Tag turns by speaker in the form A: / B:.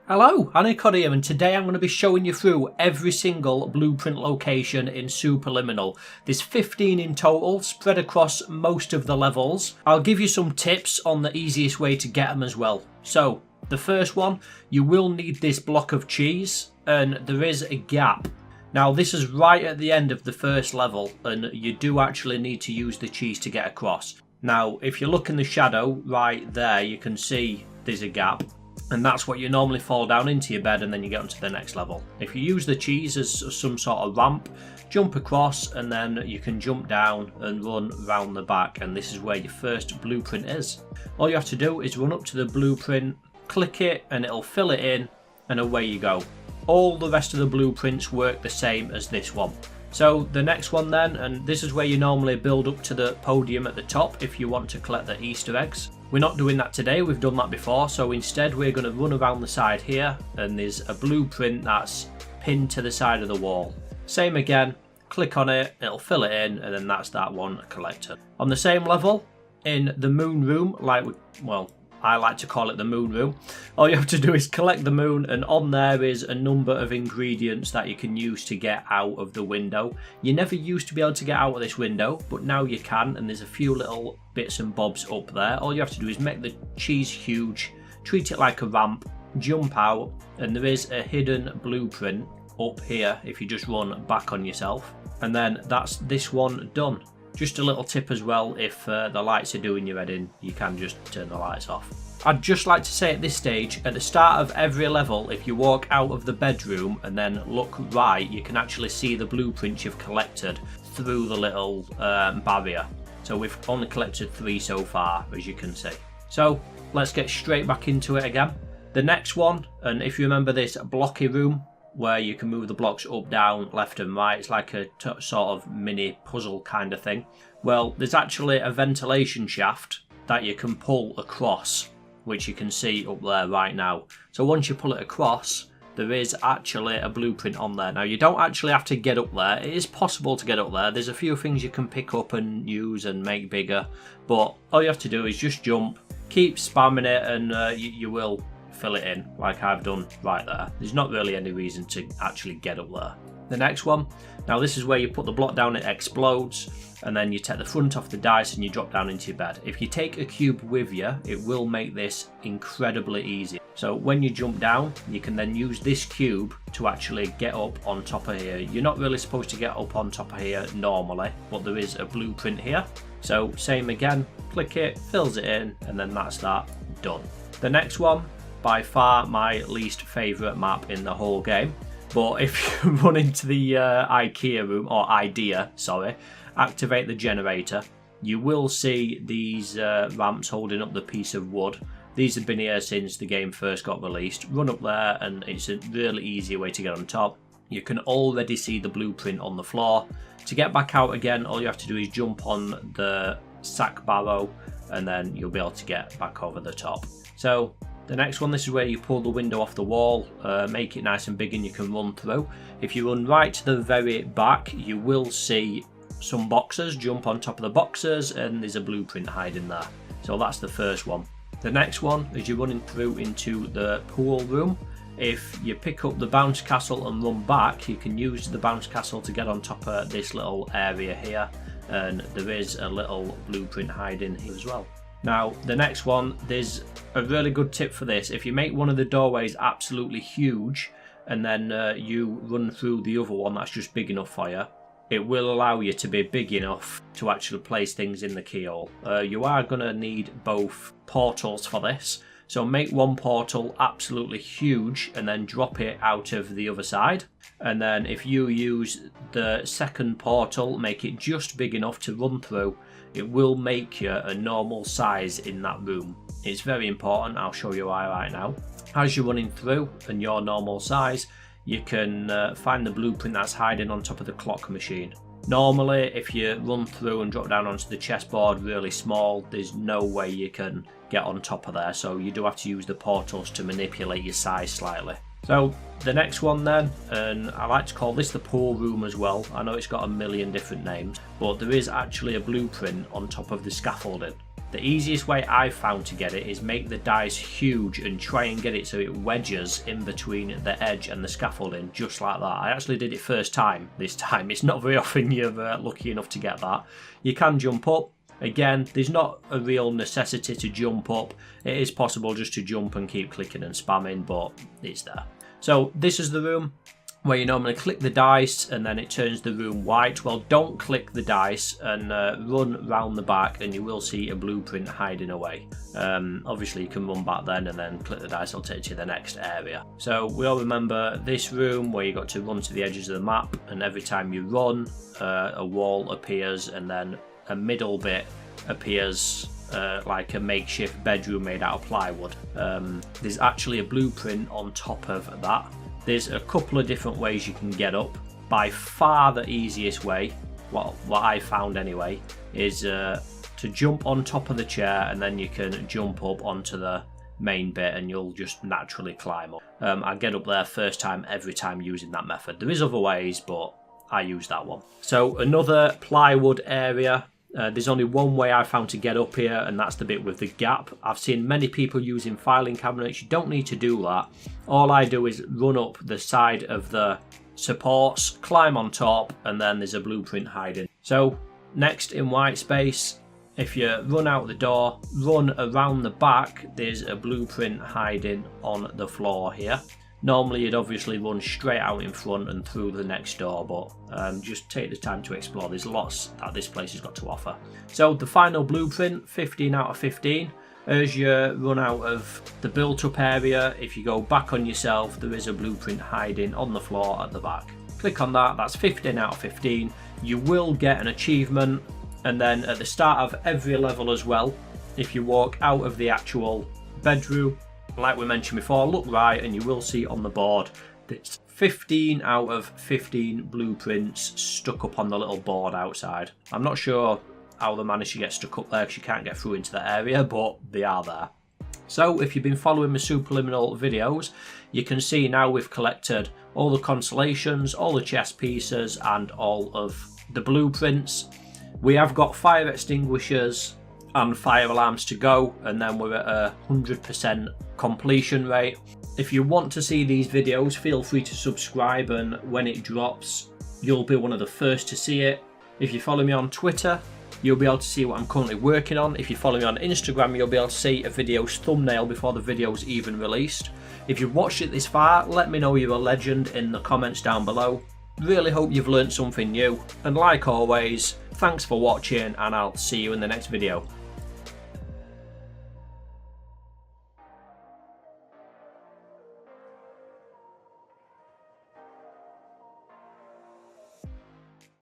A: Hello, Optical here, and today I'm going to be showing you through every single blueprint location in Superliminal. There's 15 in total, spread across most of the levels. I'll give you some tips on the easiest way to get them as well. So, the first one, you will need this block of cheese, and there is a gap. Now, this is right at the end of the first level, and you do actually need to use the cheese to get across. Now, if you look in the shadow right there, you can see there's a gap. And that's what you normally fall down into your bed and then you get onto the next level. If you use the cheese as some sort of ramp, jump across and then you can jump down and run round the back, and this is where your first blueprint is. All you have to do is run up to the blueprint, click it and it'll fill it in, and away you go. All the rest of the blueprints work the same as this one. So the next one then, and this is where you normally build up to the podium at the top if you want to collect the Easter eggs. We're not doing that today, we've done that before, so instead we're going to run around the side here, and there's a blueprint that's pinned to the side of the wall. Same again, click on it, it'll fill it in, and then that's that one collected. On the same level, in the moon room, I like to call it the moon room, all you have to do is collect the moon, and on there is a number of ingredients that you can use to get out of the window. You never used to be able to get out of this window, but now you can, and there's a few little bits and bobs up there. All you have to do is make the cheese huge, treat it like a ramp, jump out, and there is a hidden blueprint up here if you just run back on yourself, and then that's this one done. Just a little tip as well, if the lights are doing your head in, you can just turn the lights off. I'd just like to say at this stage, at the start of every level, if you walk out of the bedroom and then look right, you can actually see the blueprints you've collected through the little barrier. So we've only collected 3 so far, as you can see. So let's get straight back into it again. The next one, and if you remember this blocky room, where you can move the blocks up, down, left and right. It's like a sort of mini puzzle kind of thing. Well, there's actually a ventilation shaft that you can pull across, which you can see up there right now. So once you pull it across, there is actually a blueprint on there. Now, you don't actually have to get up there. It is possible to get up there. There's a few things you can pick up and use and make bigger, but all you have to do is just jump, keep spamming it, and you will fill it in like I've done right there. There's not really any reason to actually get up there. The next one, now this is where you put the block down, it explodes, and then you take the front off the dice and you drop down into your bed. If you take a cube with you, it will make this incredibly easy. So when you jump down, you can then use this cube to actually get up on top of here. You're not really supposed to get up on top of here normally, but there is a blueprint here. So same again, click it, fills it in, and then that's that, done. The next one, by far my least favourite map in the whole game, but if you run into the IKEA room, or IDEA, sorry, activate the generator, you will see these ramps holding up the piece of wood. These have been here since the game first got released. Run up there and it's a really easy way to get on top. You can already see the blueprint on the floor. To get back out again, all you have to do is jump on the sack barrow and then you'll be able to get back over the top. So the next one, this is where you pull the window off the wall, make it nice and big and you can run through. If you run right to the very back, you will see some boxes, jump on top of the boxes and there's a blueprint hiding there. So that's the first one. The next one is you're running through into the pool room. If you pick up the bounce castle and run back, you can use the bounce castle to get on top of this little area here, and there is a little blueprint hiding here as well. Now, the next one, there's a really good tip for this. If you make one of the doorways absolutely huge and then you run through the other one that's just big enough for you, it will allow you to be big enough to actually place things in the keyhole. You are going to need both portals for this. So make one portal absolutely huge and then drop it out of the other side. And then if you use the second portal, make it just big enough to run through, it will make you a normal size in that room. It's very important, I'll show you why right now. As you're running through and your normal size, you can find the blueprint that's hiding on top of the clock machine. Normally, if you run through and drop down onto the chessboard really small, there's no way you can get on top of there, so you do have to use the portals to manipulate your size slightly. So the next one then, and I like to call this the pool room as well. I know it's got a million different names, but there is actually a blueprint on top of the scaffolding. The easiest way I've found to get it is make the dice huge and try and get it so it wedges in between the edge and the scaffolding, just like that. I actually did it first time this time. It's not very often you're lucky enough to get that. You can jump up. Again, there's not a real necessity to jump up. It is possible just to jump and keep clicking and spamming, but it's there. So this is the room where you normally click the dice and then it turns the room white. Well, don't click the dice and run round the back and you will see a blueprint hiding away. Obviously you can run back then and then click the dice, it'll take you to the next area. So we all remember this room where you got to run to the edges of the map, and every time you run a wall appears and then a middle bit appears like a makeshift bedroom made out of plywood. There's actually a blueprint on top of that. There's a couple of different ways you can get up. By far the easiest way, what I found anyway, is to jump on top of the chair and then you can jump up onto the main bit and you'll just naturally climb up. I get up there first time every time using that method. There is other ways, but I use that one. So another plywood area. There's only one way I found to get up here, and that's the bit with the gap. I've seen many people using filing cabinets. You don't need to do that. All I do is run up the side of the supports, climb on top, and then there's a blueprint hiding. So next in Whitespace, if you run out the door, run around the back, there's a blueprint hiding on the floor here. Normally you'd obviously run straight out in front and through the next door, but just take the time to explore. There's lots that this place has got to offer. So the final blueprint, 15 out of 15. As you run out of the built-up area, if you go back on yourself, there is a blueprint hiding on the floor at the back. Click on that, that's 15 out of 15. You will get an achievement, and then at the start of every level as well, if you walk out of the actual bedroom, like we mentioned before, look right and you will see on the board that 15 out of 15 blueprints stuck up on the little board outside. I'm not sure how they managed to get stuck up there because you can't get through into the area, but they are there. So if you've been following my Superliminal videos, you can see now we've collected all the constellations, all the chess pieces and all of the blueprints. We have got fire extinguishers and fire alarms to go, and then we're at 100% completion rate. If you want to see these videos, feel free to subscribe, and when it drops you'll be one of the first to see it. If you follow me on Twitter, you'll be able to see what I'm currently working on. If you follow me on Instagram, you'll be able to see a video's thumbnail before the video's even released. If you've watched it this far, let me know you're a legend in the comments down below. Really hope you've learned something new, and like always, thanks for watching and I'll see you in the next video.